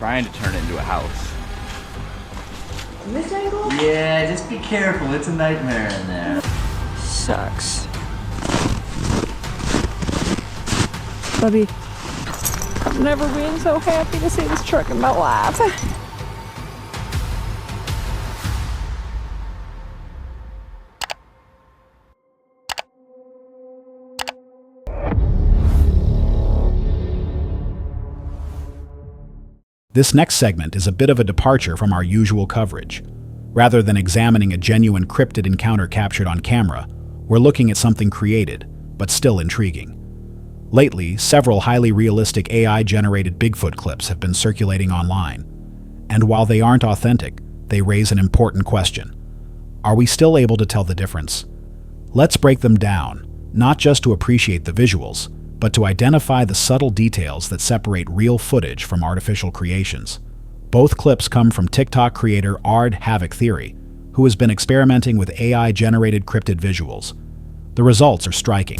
trying to turn it into a house. In this angle? Yeah, just be careful. It's a nightmare in there. Sucks. Bubby, I've never been so happy to see this truck in my life. This next segment is a bit of a departure from our usual coverage. Rather than examining a genuine cryptid encounter captured on camera, we're looking at something created, but still intriguing. Lately, several highly realistic AI-generated Bigfoot clips have been circulating online. And while they aren't authentic, they raise an important question. Are we still able to tell the difference? Let's break them down, not just to appreciate the visuals, but to identify the subtle details that separate real footage from artificial creations. Both clips come from TikTok creator Ard Havoc Theory, who has been experimenting with AI-generated cryptid visuals. The results are striking.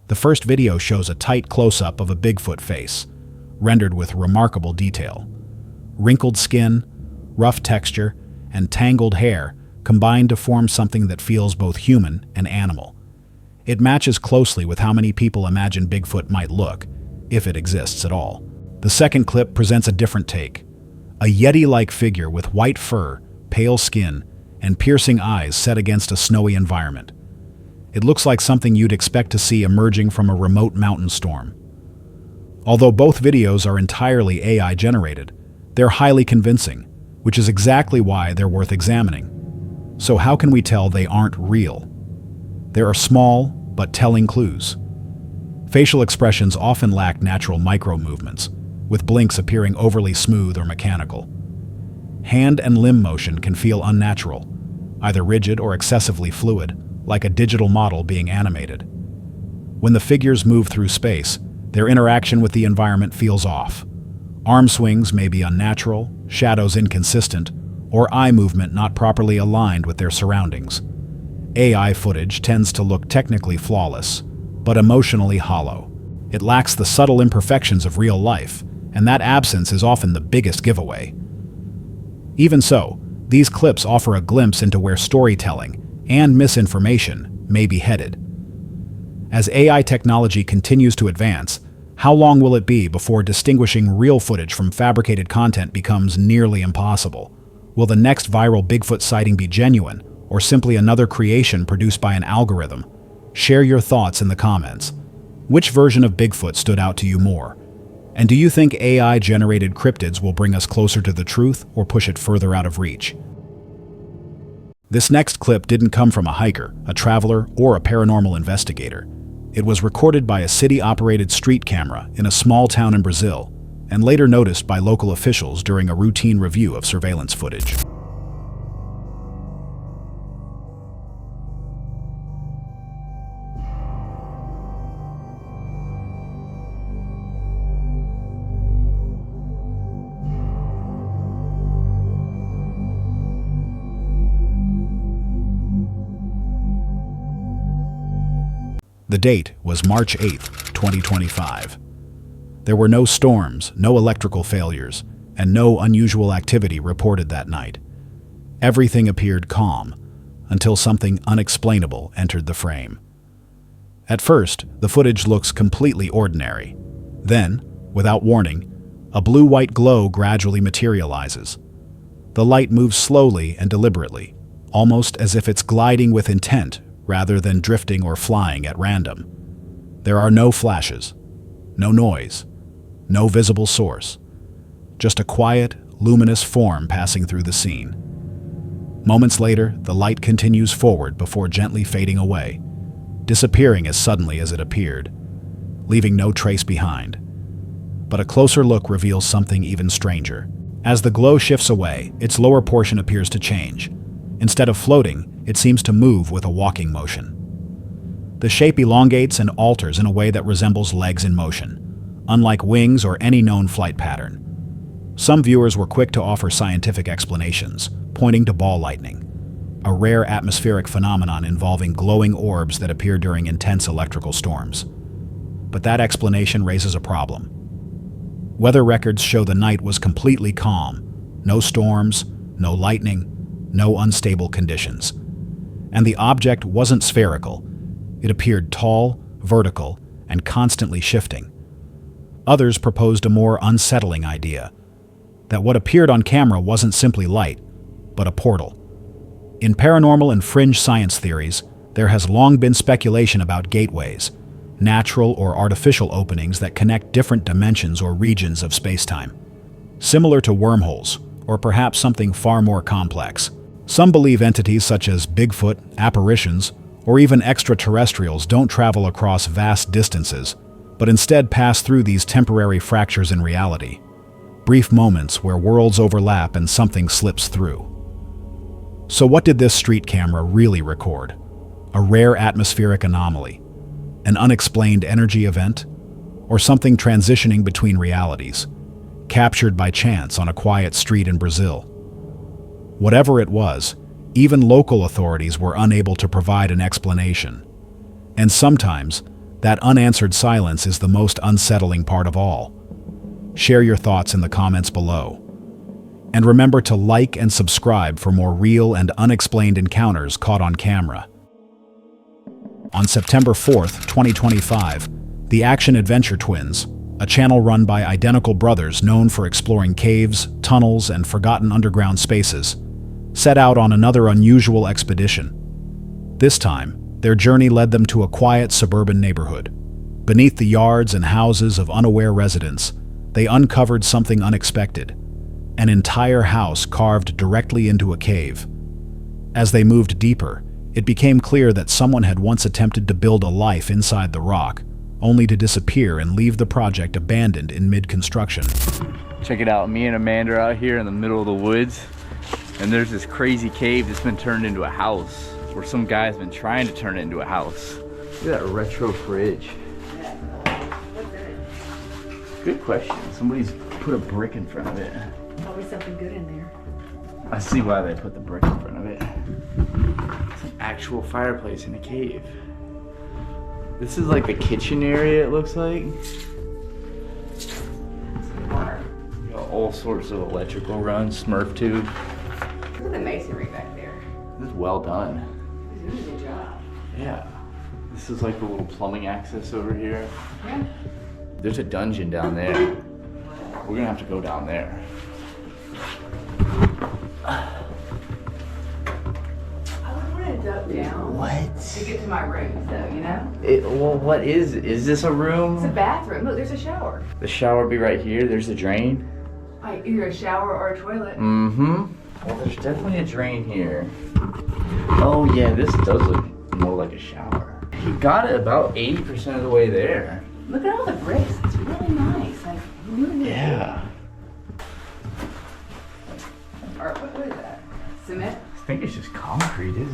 The first video shows a tight close-up of a Bigfoot face, rendered with remarkable detail. Wrinkled skin, rough texture, and tangled hair combine to form something that feels both human and animal. It matches closely with how many people imagine Bigfoot might look, if it exists at all. The second clip presents a different take. A Yeti-like figure with white fur, pale skin, and piercing eyes set against a snowy environment. It looks like something you'd expect to see emerging from a remote mountain storm. Although both videos are entirely AI-generated, they're highly convincing, which is exactly why they're worth examining. So how can we tell they aren't real? There are small, but telling clues. Facial expressions often lack natural micro-movements, with blinks appearing overly smooth or mechanical. Hand and limb motion can feel unnatural, either rigid or excessively fluid, like a digital model being animated. When the figures move through space, their interaction with the environment feels off. Arm swings may be unnatural, shadows inconsistent, or eye movement not properly aligned with their surroundings. AI footage tends to look technically flawless, but emotionally hollow. It lacks the subtle imperfections of real life, and that absence is often the biggest giveaway. Even so, these clips offer a glimpse into where storytelling and misinformation may be headed. As AI technology continues to advance, how long will it be before distinguishing real footage from fabricated content becomes nearly impossible? Will the next viral Bigfoot sighting be genuine, or simply another creation produced by an algorithm? Share your thoughts in the comments. Which version of Bigfoot stood out to you more? And do you think AI-generated cryptids will bring us closer to the truth or push it further out of reach? This next clip didn't come from a hiker, a traveler, or a paranormal investigator. It was recorded by a city-operated street camera in a small town in Brazil, and later noticed by local officials during a routine review of surveillance footage. The date was March 8, 2025. There were no storms, no electrical failures, and no unusual activity reported that night. Everything appeared calm, until something unexplainable entered the frame. At first, the footage looks completely ordinary. Then, without warning, a blue-white glow gradually materializes. The light moves slowly and deliberately, almost as if it's gliding with intent rather than drifting or flying at random. There are no flashes, no noise, no visible source, just a quiet, luminous form passing through the scene. Moments later, the light continues forward before gently fading away, disappearing as suddenly as it appeared, leaving no trace behind. But a closer look reveals something even stranger. As the glow shifts away, its lower portion appears to change. Instead of floating, it seems to move with a walking motion. The shape elongates and alters in a way that resembles legs in motion, unlike wings or any known flight pattern. Some viewers were quick to offer scientific explanations, pointing to ball lightning, a rare atmospheric phenomenon involving glowing orbs that appear during intense electrical storms. But that explanation raises a problem. Weather records show the night was completely calm, no storms, no lightning, no unstable conditions. And the object wasn't spherical. It appeared tall, vertical, and constantly shifting. Others proposed a more unsettling idea, that what appeared on camera wasn't simply light, but a portal. In paranormal and fringe science theories, there has long been speculation about gateways, natural or artificial openings that connect different dimensions or regions of spacetime. Similar to wormholes, or perhaps something far more complex. Some believe entities such as Bigfoot, apparitions, or even extraterrestrials don't travel across vast distances, but instead pass through these temporary fractures in reality. Brief moments where worlds overlap and something slips through. So what did this street camera really record? A rare atmospheric anomaly? An unexplained energy event? Or something transitioning between realities, captured by chance on a quiet street in Brazil? Whatever it was, even local authorities were unable to provide an explanation. And sometimes, that unanswered silence is the most unsettling part of all. Share your thoughts in the comments below. And remember to like and subscribe for more real and unexplained encounters caught on camera. On September 4th, 2025, the action-adventure twins, a channel run by identical brothers known for exploring caves, tunnels, and forgotten underground spaces, set out on another unusual expedition. This time, their journey led them to a quiet suburban neighborhood. Beneath the yards and houses of unaware residents, they uncovered something unexpected: an entire house carved directly into a cave. As they moved deeper, it became clear that someone had once attempted to build a life inside the rock, only to disappear and leave the project abandoned in mid-construction. Check it out, me and Amanda are out here in the middle of the woods, and there's this crazy cave that's been turned into a house, or some guy's been trying to turn it into a house. Look at that retro fridge. Good question. Somebody's put a brick in front of it. Probably something good in there. I see why they put the brick in front of it. It's an actual fireplace in a cave. This is like the kitchen area, it looks like. You got all sorts of electrical runs, Smurf tube. Look at the masonry back there. This is well done. He's doing a good job. Yeah. This is like the little plumbing access over here. Yeah. There's a dungeon down there. We're gonna have to go down there. I would want to duck down. What? To get to my rooms though, you know? Well, what is this a room? It's a bathroom. Look, there's a shower. The shower would be right here. There's a drain. Like either a shower or a toilet. Mm-hmm. Well, there's definitely a drain here. Oh yeah, this does look more like a shower. He got it about 80% of the way there. Look at all the bricks. It's really nice. Like, really Yeah. Or what is that? Cement? I think it's just concrete, isn't it?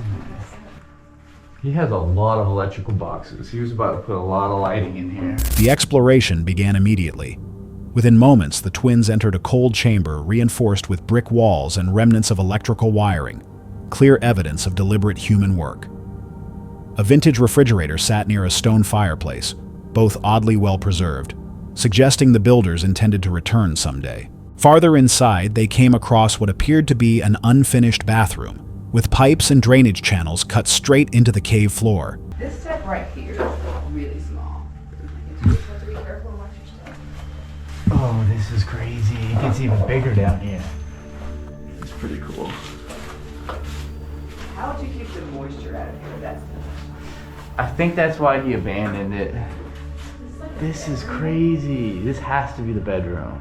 He has a lot of electrical boxes. He was about to put a lot of lighting in here. The exploration began immediately. Within moments, the twins entered a cold chamber reinforced with brick walls and remnants of electrical wiring, clear evidence of deliberate human work. A vintage refrigerator sat near a stone fireplace, both oddly well preserved, suggesting the builders intended to return someday. Farther inside, they came across what appeared to be an unfinished bathroom, with pipes and drainage channels cut straight into the cave floor. This step right here is really small. You just have to be careful and watch your step. Oh, this is crazy. It gets even bigger down here. It's pretty cool. How would you keep the moisture out of here? That's I think that's why he abandoned it. This is crazy. This has to be the bedroom.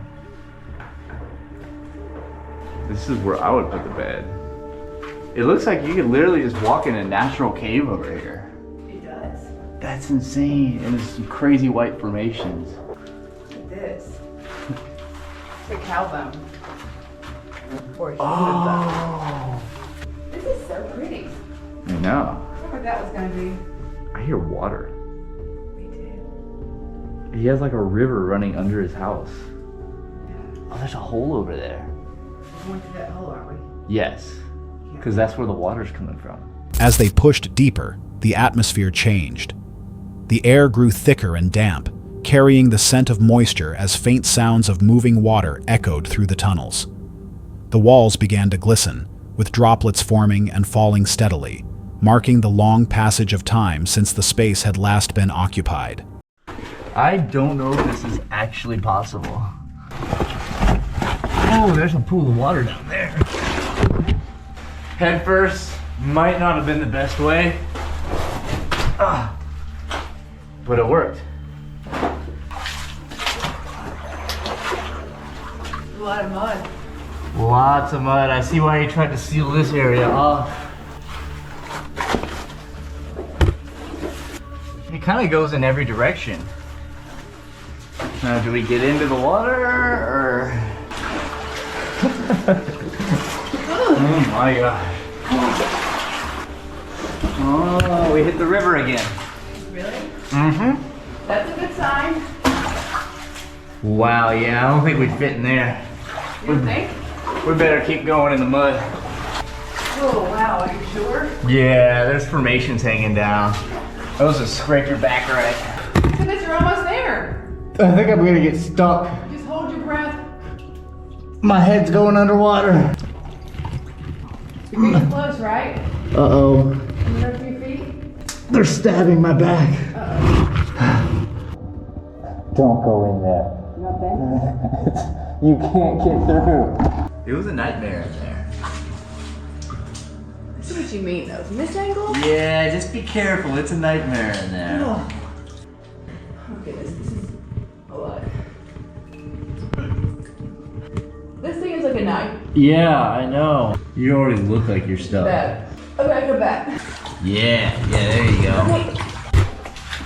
This is where I would put the bed. It looks like you could literally just walk in a natural cave over here. It does. That's insane. And there's some crazy white formations. Look at this. It's a cow bone. Or a human bone. Oh. This is so pretty. I know. I thought that was going to be I hear water. Me too. He has like a river running under his house. Oh, there's a hole over there. We're going through that hole, aren't we? Yes, because that's where the water's coming from. As they pushed deeper, the atmosphere changed. The air grew thicker and damp, carrying the scent of moisture as faint sounds of moving water echoed through the tunnels. The walls began to glisten, with droplets forming and falling steadily, marking the long passage of time since the space had last been occupied. I don't know if this is actually possible. Oh, there's a pool of water down there. Head first might not have been the best way, but it worked. A lot of mud. Lots of mud. I see why you tried to seal this area off. It kind of goes in every direction. Now, do we get into the water or? Oh my god. Oh, we hit the river again. Really? Mm-hmm. That's a good sign. Wow, yeah, I don't think we'd fit in there. You don't think? We better keep going in the mud. Oh, wow. Are you sure? Yeah, there's formations hanging down. Those will scrape your back right. So that you're almost there. I think I'm gonna get stuck. Just hold your breath. My head's going underwater. You're getting close, right? Uh-oh. Under 3 feet? They're stabbing my back. Uh-oh. Don't go in there. Nothing? You can't get through. It was a nightmare in there. I see what you mean, though. From this angle? Yeah, just be careful. It's a nightmare in there. Oh. Oh, goodness. This is a lot. This thing is like a knife. Yeah, I know. You already look like you're stuck. Bad. Okay, go back. Yeah, there you go.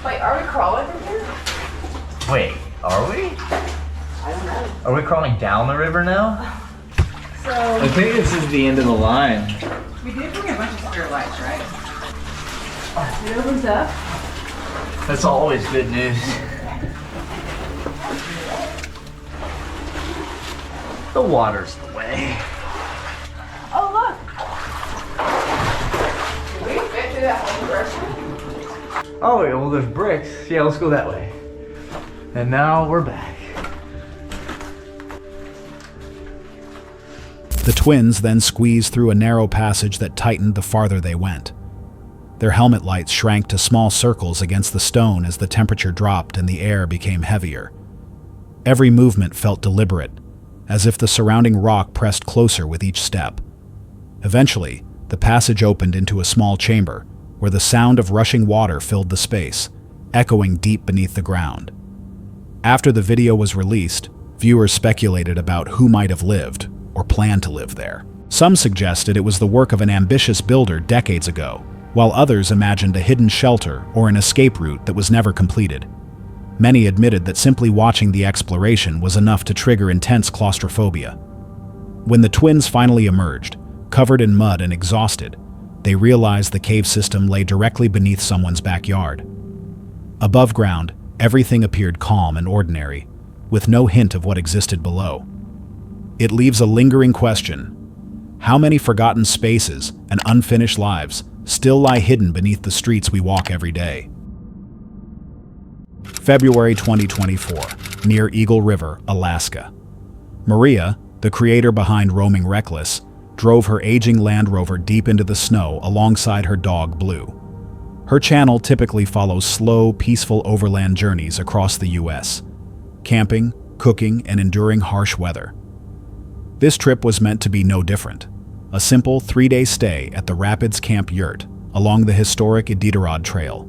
Wait, are we crawling from here? Wait, are we? I don't know. Are we crawling down the river now? So, I think this is the end of the line. we did bring a bunch of spirit lights, right? It opens up. That's always good news. The water's the way. Oh, look. Did we fit through that whole direction? Oh, yeah, well, there's bricks. Yeah, let's go that way. And now we're back. The twins then squeezed through a narrow passage that tightened the farther they went. Their helmet lights shrank to small circles against the stone as the temperature dropped and the air became heavier. Every movement felt deliberate, as if the surrounding rock pressed closer with each step. Eventually, the passage opened into a small chamber, where the sound of rushing water filled the space, echoing deep beneath the ground. After the video was released, viewers speculated about who might have lived or planned to live there. Some suggested it was the work of an ambitious builder decades ago, while others imagined a hidden shelter or an escape route that was never completed. Many admitted that simply watching the exploration was enough to trigger intense claustrophobia. When the twins finally emerged, covered in mud and exhausted, they realized the cave system lay directly beneath someone's backyard. Above ground, everything appeared calm and ordinary, with no hint of what existed below. It leaves a lingering question: how many forgotten spaces and unfinished lives still lie hidden beneath the streets we walk every day? February 2024, near Eagle River, Alaska. Maria, the creator behind Roaming Reckless, drove her aging Land Rover deep into the snow alongside her dog Blue. Her channel typically follows slow, peaceful overland journeys across the U.S., camping, cooking, and enduring harsh weather. This trip was meant to be no different. A simple 3-day stay at the Rapids Camp Yurt along the historic Iditarod Trail.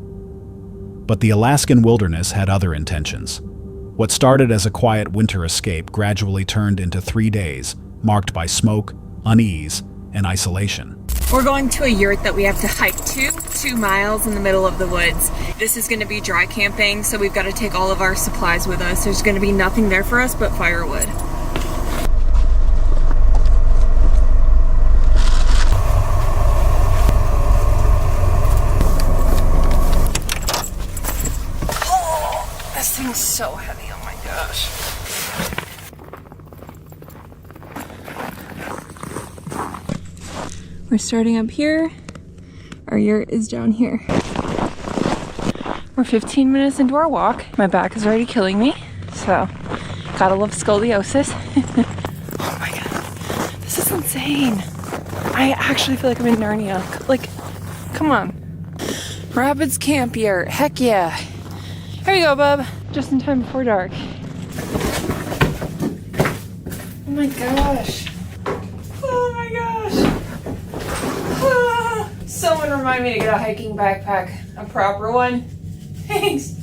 But the Alaskan wilderness had other intentions. What started as a quiet winter escape gradually turned into 3 days marked by smoke, unease, and isolation. We're going to a yurt that we have to hike to, 2 miles in the middle of the woods. This is going to be dry camping, so we've got to take all of our supplies with us. There's going to be nothing there for us but firewood. so heavy, oh my gosh. We're starting up here. Our yurt is down here. We're 15 minutes into our walk. My back is already killing me, so gotta love scoliosis. Oh my god, this is insane. I actually feel like I'm in Narnia. Like, come on. Rapids Camp Yurt, heck yeah. Here you go, bub. Just in time before dark. Oh my gosh. Oh my gosh. Ah. Someone remind me to get a hiking backpack, a proper one. Thanks.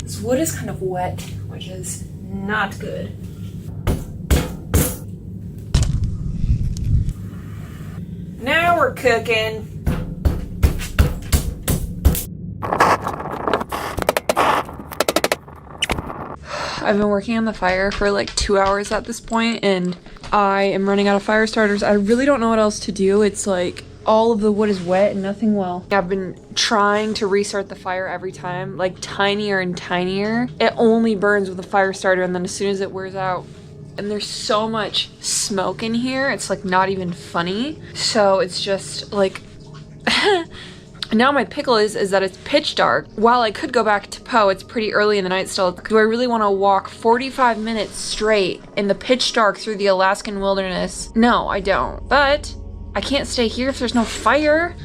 This wood is kind of wet, which is not good. Now we're cooking. I've been working on the fire for like 2 hours at this point, and I am running out of fire starters. I really don't know what else to do. It's like all of the wood is wet and nothing will. I've been trying to restart the fire every time, like tinier and tinier. It only burns with a fire starter, and then as soon as it wears out, and there's so much smoke in here, it's like not even funny. So it's just like now my pickle is that it's pitch dark. While I could go back to Poe, it's pretty early in the night still. Do I really want to walk 45 minutes straight in the pitch dark through the Alaskan wilderness? No, I don't. But I can't stay here if there's no fire.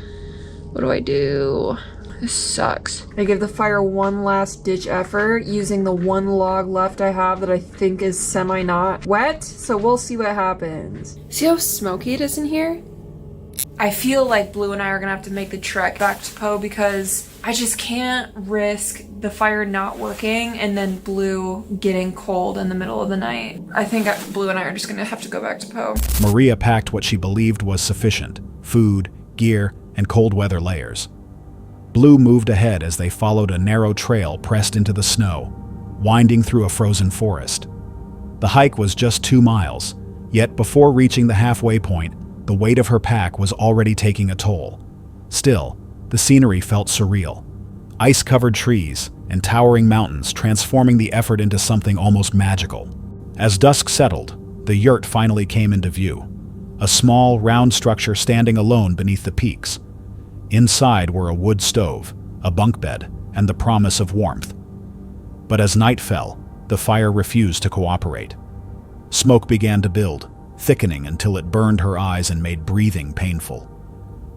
What do I do? This sucks. I give the fire one last ditch effort using the one log left I have that I think is semi-not wet. So we'll see what happens. See how smoky it is in here? I feel like Blue and I are gonna have to make the trek back to Poe because I just can't risk the fire not working and then Blue getting cold in the middle of the night. I think Blue and I are just gonna have to go back to Poe. Maria packed what she believed was sufficient: food, gear, and cold weather layers. Blue moved ahead as they followed a narrow trail pressed into the snow, winding through a frozen forest. The hike was just 2 miles, yet before reaching the halfway point, the weight of her pack was already taking a toll. Still, the scenery felt surreal. Ice-covered trees and towering mountains transforming the effort into something almost magical. As dusk settled, the yurt finally came into view, a small, round structure standing alone beneath the peaks. Inside were a wood stove, a bunk bed, and the promise of warmth. But as night fell, the fire refused to cooperate. Smoke began to build, thickening until it burned her eyes and made breathing painful.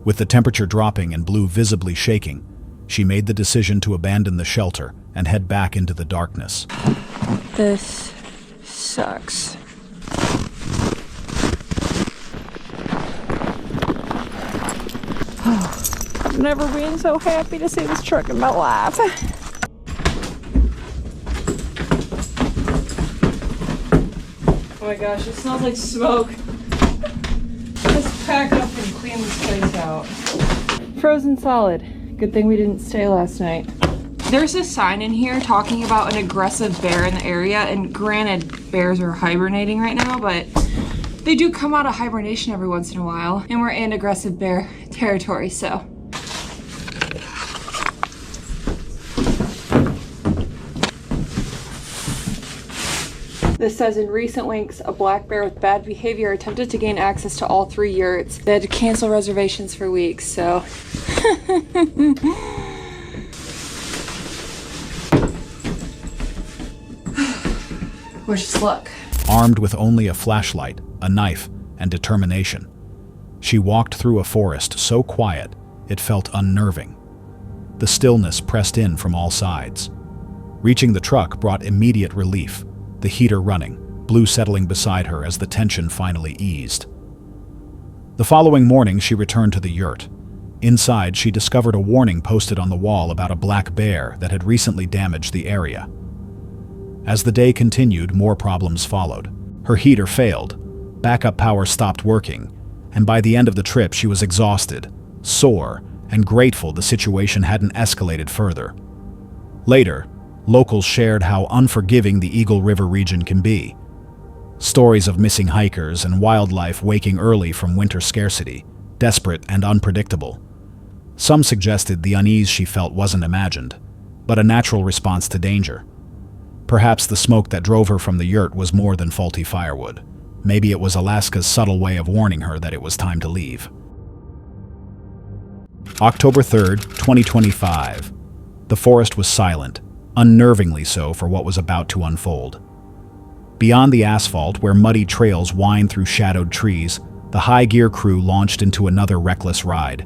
With the temperature dropping and Blue visibly shaking, she made the decision to abandon the shelter and head back into the darkness. This sucks. I've never been so happy to see this truck in my life. Oh my gosh, it smells like smoke. Let's pack up and clean this place out. Frozen solid. Good thing we didn't stay last night. There's a sign in here talking about an aggressive bear in the area, and granted, bears are hibernating right now, but they do come out of hibernation every once in a while, and we're in aggressive bear territory, so. This says, in recent weeks, a black bear with bad behavior attempted to gain access to all 3 yurts. They had to cancel reservations for weeks, so. Wish us luck. Armed with only a flashlight, a knife, and determination, she walked through a forest so quiet it felt unnerving. The stillness pressed in from all sides. Reaching the truck brought immediate relief, the heater running, Blue settling beside her as the tension finally eased. The following morning, she returned to the yurt. Inside, she discovered a warning posted on the wall about a black bear that had recently damaged the area. As the day continued, more problems followed. Her heater failed, backup power stopped working, and by the end of the trip, she was exhausted, sore, and grateful the situation hadn't escalated further. Later, locals shared how unforgiving the Eagle River region can be. Stories of missing hikers and wildlife waking early from winter scarcity, desperate and unpredictable. Some suggested the unease she felt wasn't imagined, but a natural response to danger. Perhaps the smoke that drove her from the yurt was more than faulty firewood. Maybe it was Alaska's subtle way of warning her that it was time to leave. October 3rd, 2025. The forest was silent, unnervingly so for what was about to unfold. Beyond the asphalt, where muddy trails wind through shadowed trees, the High Gear crew launched into another reckless ride.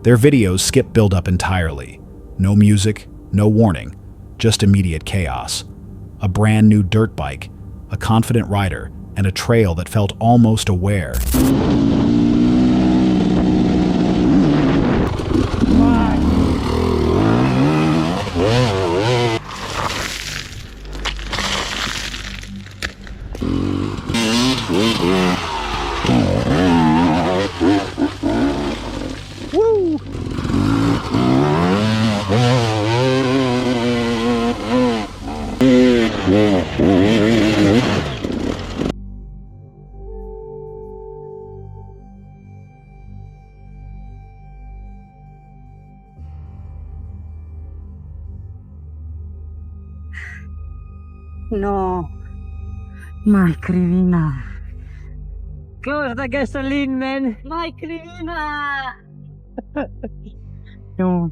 Their videos skip build-up entirely. No music, no warning, just immediate chaos. A brand new dirt bike, a confident rider, and a trail that felt almost aware. No, my krivina. Close the gasoline, man. My krivina. No.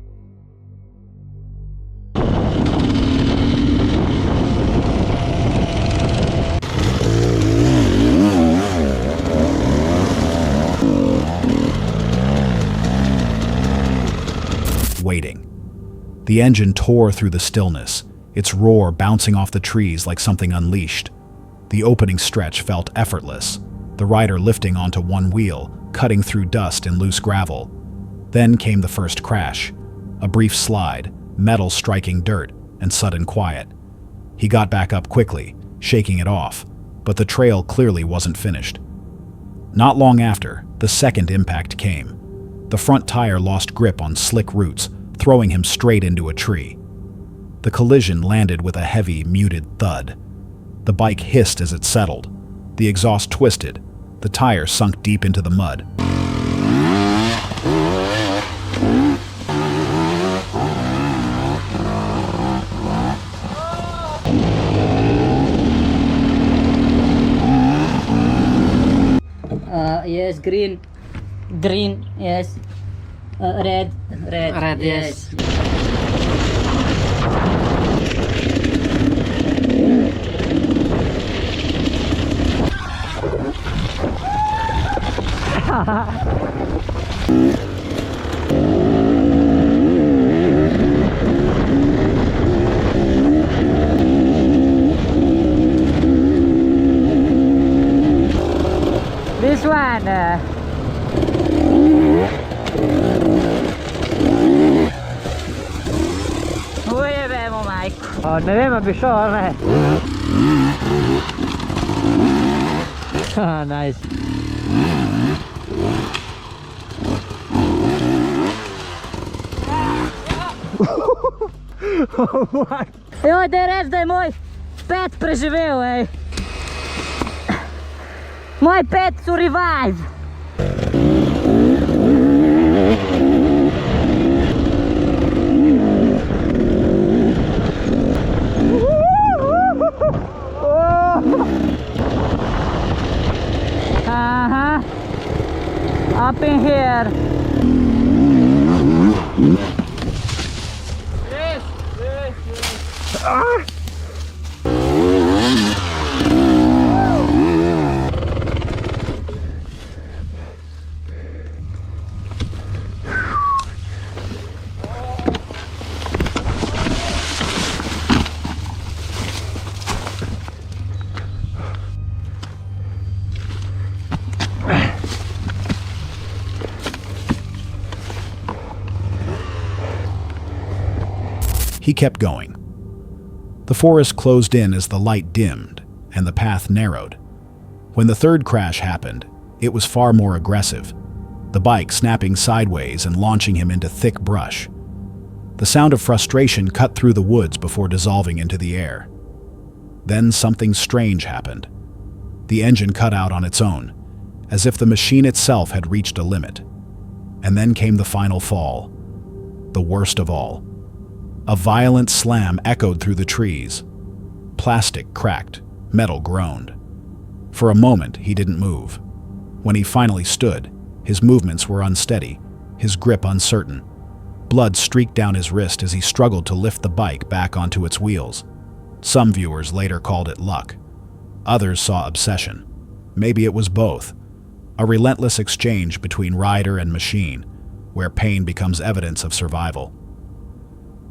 Waiting. The engine tore through the stillness, its roar bouncing off the trees like something unleashed. The opening stretch felt effortless, the rider lifting onto one wheel, cutting through dust and loose gravel. Then came the first crash, a brief slide, metal striking dirt, and sudden quiet. He got back up quickly, shaking it off, but the trail clearly wasn't finished. Not long after, the second impact came. The front tire lost grip on slick roots, throwing him straight into a tree. The collision landed with a heavy, muted thud. The bike hissed as it settled. The exhaust twisted. The tire sunk deep into the mud. Yes, green. Green, yes. Red. Red, yes. This one. Ui, abbiamo Mike. Oh, ne abbiamo a biscione. Ah, nice. Joj, da je reč, da je moj pet preživel, ej. Moj pet survive. Up in here. Yes, yes, yes. Ah! He kept going. The forest closed in as the light dimmed and the path narrowed. When the third crash happened, it was far more aggressive, the bike snapping sideways and launching him into thick brush. The sound of frustration cut through the woods before dissolving into the air. Then something strange happened. The engine cut out on its own, as if the machine itself had reached a limit. And then came the final fall, the worst of all. A violent slam echoed through the trees. Plastic cracked, metal groaned. For a moment, he didn't move. When he finally stood, his movements were unsteady, his grip uncertain. Blood streaked down his wrist as he struggled to lift the bike back onto its wheels. Some viewers later called it luck. Others saw obsession. Maybe it was both. A relentless exchange between rider and machine, where pain becomes evidence of survival.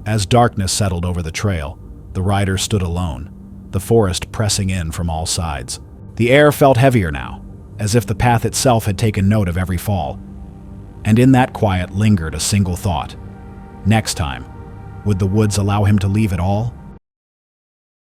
As darkness settled over the trail, the rider stood alone, the forest pressing in from all sides. The air felt heavier now, as if the path itself had taken note of every fall. And in that quiet lingered a single thought. Next time, would the woods allow him to leave it all?